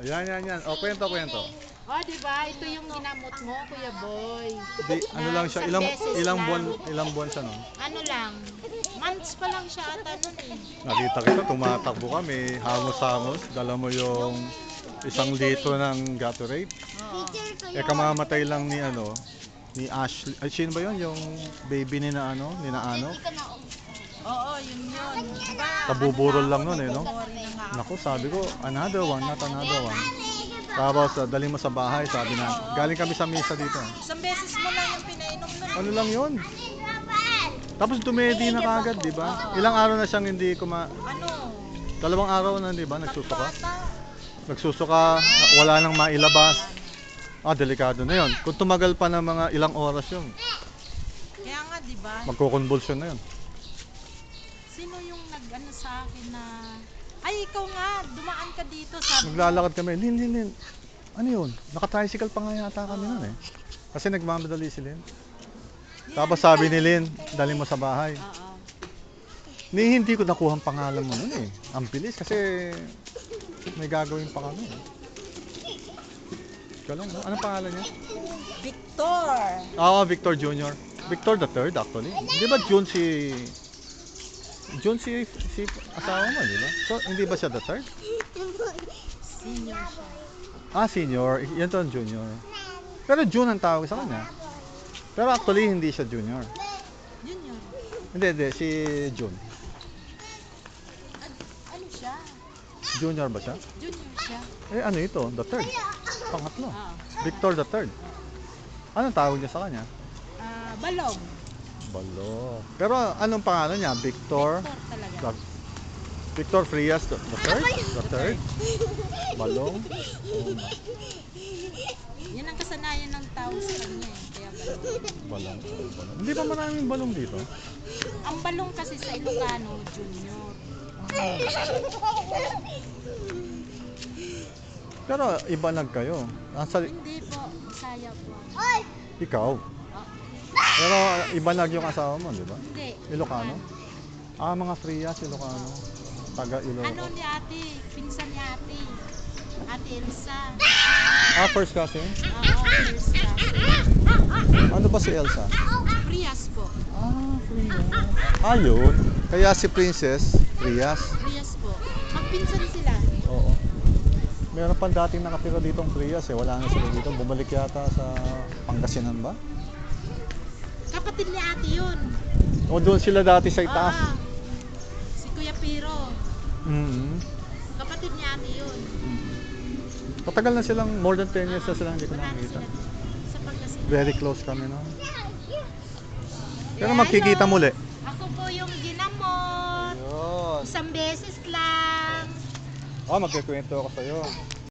Yan. O, kwento. Oh, di ba? Ito yung ginamot mo, Kuya Boy. Ano lang siya, Isang beses lang. ilang buwan siya nun. Ano lang, months pa lang siya ata nun eh. Nakita kita, tumatakbo kami, hamos-hamos, dala mo yung isang litro ng Gatorade. Oo. Kamamatay lang ni ni Ashley. Ay, sino ba yun? Yung baby ni na ano? Oo, yun. Diba? Kabuburol lang nun no? Sorry na nga. Naku, sabi ko, another one. Tapos, dali mo sa bahay, sabi na. Galing kami sa misa dito. Isang beses mo lang yung pinainom nun. Ano lang yun? Tapos dumedi na kagad, di ba? Ilang araw na siyang hindi Ano? 2 araw na, di ba? Nagsusuka. Ata. Nagsusuka, wala nang mailabas. Delikado na yun. Kung tumagal pa ng mga ilang oras yun, Kaya nga, di ba? magkukonvulsyon na yun. Sino yung nag-ano sa akin na... Ay, ikaw nga, dumaan ka dito, sabi mo. Naglalakad kami, Lin. Ano yun? Naka-tricycle pa nga yata kami nun eh. Kasi nagmamadali si Lin. Tapos sabi ni Lin, dali mo sa bahay. Oo. Hindi ko nakuha ang pangalan mo nun eh. Ang bilis kasi may gagawin pa kami. Kalong, no? Anong pangalan niya? Victor! Victor Jr. Victor the third actually. Di ba June si asawa mo, di ba? So, hindi ba siya the third? Senior siya. Senior. Yan to ang junior. Pero June ang tawag sa kanya. Pero actually, hindi siya junior. Junior. Hindi. Si June. Ano siya? Junior ba siya? Junior siya. Ano ito? The third. Pangatlo. Oo. Victor the third. Anong tawag niya sa kanya? Balong. Balo. Pero anong pangalan niya? Victor? Victor talaga. Victor Frias the third? The third? Balong? Yan ang kasanayan ng tao sa kanya eh. Kaya balong. Balong. Hindi ba maraming balong dito? Ang balong kasi sa Ilocano, junior. Pero iba kayo. Hindi po, Bisaya po. Ikaw? Pero iba yung asawa mo, di ba? Hindi. Ilocano? Mga Frias, Ilocano. Taga Ilocano. Ano ni ate? Pinsan ni ate. Ate Elsa. First cousin? Oo, first cousin. Ano ba si Elsa? Prias po. Frias. Yun. Kaya si Princess, Frias. Prias po. Magpinsan sila. Oo. Meron pa dating nakatira ditong Frias eh. Wala na sila dito. Bumalik yata sa Pangasinan ba? Kapatid ni ate yun. O doon sila dati sa itaas. Si Kuya Piro. Kapatid ni ate yun. Patagal na silang, more than 10 years na silang hindi ko Wala na nakikita. sila sa Pangasinan. Very close kami no. Pero Eh, magkikita hello. muli. Ako po yung ginamot. Yun. Isang beses lang. Magkikwento ako sa'yo.